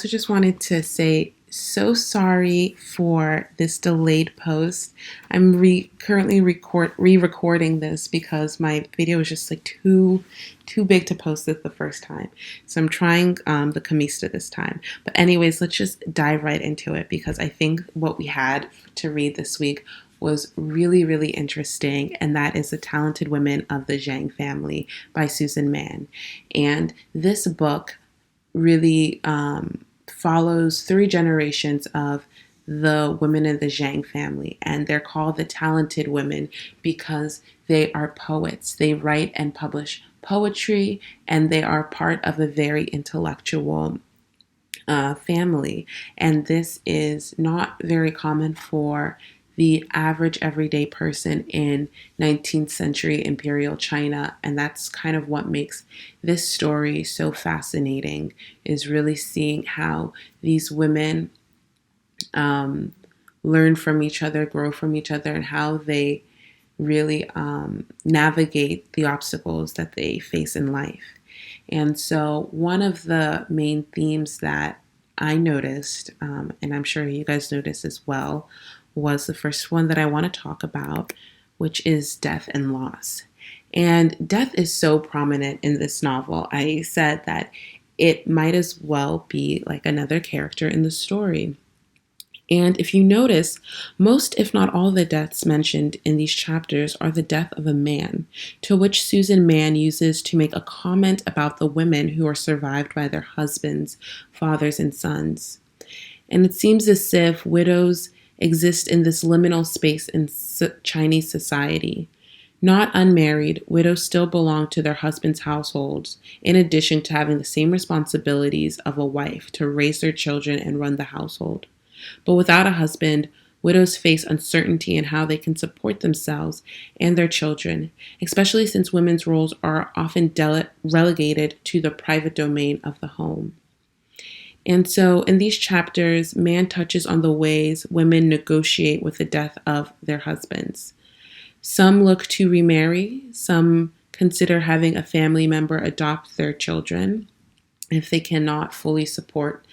also just wanted to say so sorry for this delayed post. I'm currently re-recording this because my video is just like too big to post it the first time. So I'm trying the Camista this time. But anyways, let's just dive right into it because I think what we had to read this week was really, really interesting, and that is The Talented Women of the Zhang Family by Susan Mann. And this book really follows three generations of the women in the Zhang family, and they're called the talented women because they are poets. They write and publish poetry, and they are part of a very intellectual family. And this is not very common for the average everyday person in 19th century imperial China. And that's kind of what makes this story so fascinating, is really seeing how these women learn from each other, grow from each other, and how they really navigate the obstacles that they face in life. And so one of the main themes that I noticed, and I'm sure you guys noticed as well, was the first one that I want to talk about, which is death and loss. And death is so prominent in this novel. I said that it might as well be like another character in the story. And if you notice, most, if not all, the deaths mentioned in these chapters are the death of a man, to which Susan Mann uses to make a comment about the women who are survived by their husbands, fathers, and sons. And it seems as if widows exist in this liminal space in Chinese society. Not unmarried, widows still belong to their husbands' households, in addition to having the same responsibilities of a wife to raise their children and run the household. But without a husband, widows face uncertainty in how they can support themselves and their children, especially since women's roles are often relegated to the private domain of the home. And so in these chapters, Mann touches on the ways women negotiate with the death of their husbands. Some look to remarry, some consider having a family member adopt their children if they cannot fully support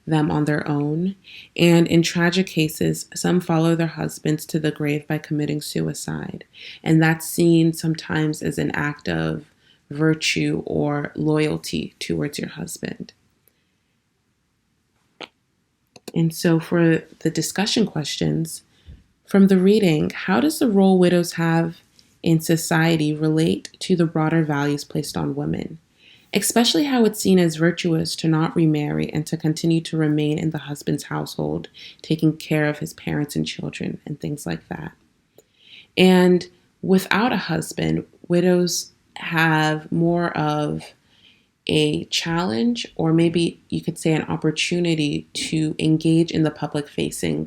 them on their own. And in tragic cases, some follow their husbands to the grave by committing suicide. And that's seen sometimes as an act of virtue or loyalty towards your husband. And so for the discussion questions, from the reading, how does the role widows have in society relate to the broader values placed on women? Especially how it's seen as virtuous to not remarry and to continue to remain in the husband's household, taking care of his parents and children and things like that. And without a husband, widows have more of a challenge, or maybe you could say an opportunity, to engage in the public facing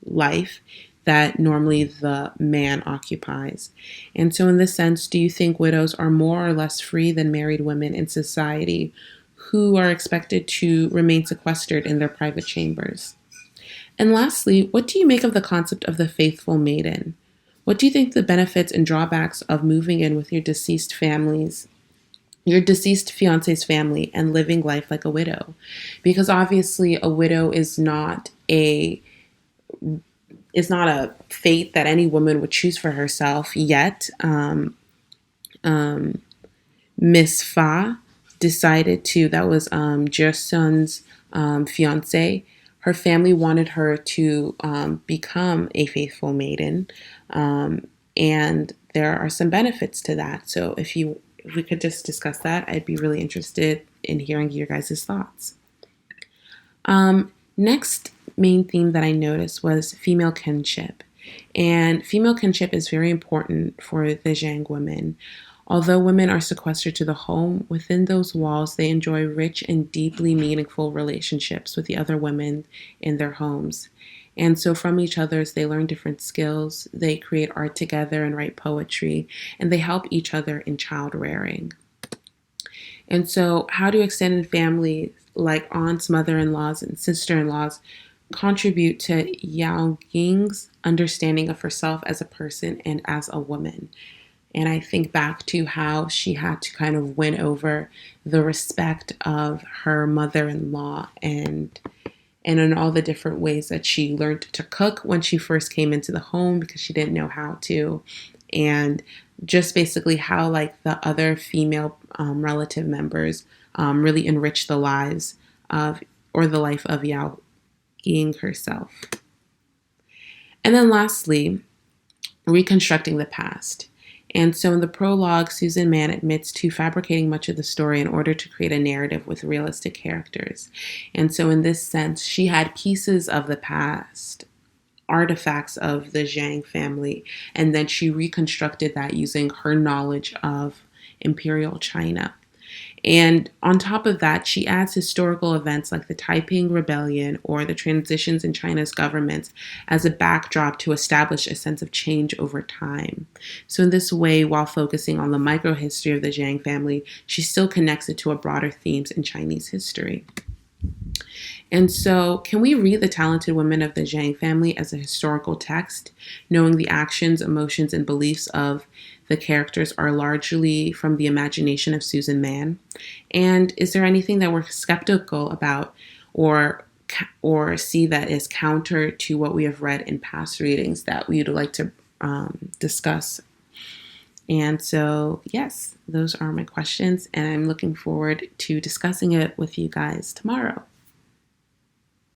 life that normally the man occupies. And so in this sense, do you think widows are more or less free than married women in society who are expected to remain sequestered in their private chambers? And lastly, what do you make of the concept of the faithful maiden? What do you think the benefits and drawbacks of moving in with your deceased fiance's family and living life like a widow? Because obviously a widow is not a fate that any woman would choose for herself, yet Miss Fa decided to, that was Jersun's fiance, her family wanted her to become a faithful maiden, and there are some benefits to that. So if we could just discuss that, I'd be really interested in hearing your guys' thoughts. Next main theme that I noticed was female kinship. And female kinship is very important for the Zhang women. Although women are sequestered to the home, within those walls they enjoy rich and deeply meaningful relationships with the other women in their homes. And so from each other, they learn different skills, they create art together and write poetry, and they help each other in child rearing. And so how do extended families like aunts, mother-in-laws, and sister-in-laws contribute to Yao Ying's understanding of herself as a person and as a woman? And I think back to how she had to kind of win over the respect of her mother-in-law, and in all the different ways that she learned to cook when she first came into the home because she didn't know how to, and just basically how like the other female relative members really enriched the lives of, or the life of Yao Ying herself. And then lastly, reconstructing the past. And so in the prologue, Susan Mann admits to fabricating much of the story in order to create a narrative with realistic characters. And so in this sense, she had pieces of the past, artifacts of the Zhang family, and then she reconstructed that using her knowledge of Imperial China. And on top of that, she adds historical events like the Taiping Rebellion or the transitions in China's governments as a backdrop to establish a sense of change over time. So, in this way, while focusing on the microhistory of the Zhang family, she still connects it to a broader themes in Chinese history. And so, can we read The Talented Women of the Zhang Family as a historical text, knowing the actions, emotions, and beliefs of the characters are largely from the imagination of Susan Mann? And is there anything that we're skeptical about or see that is counter to what we have read in past readings that we'd like to discuss? And so, yes, those are my questions, and I'm looking forward to discussing it with you guys tomorrow.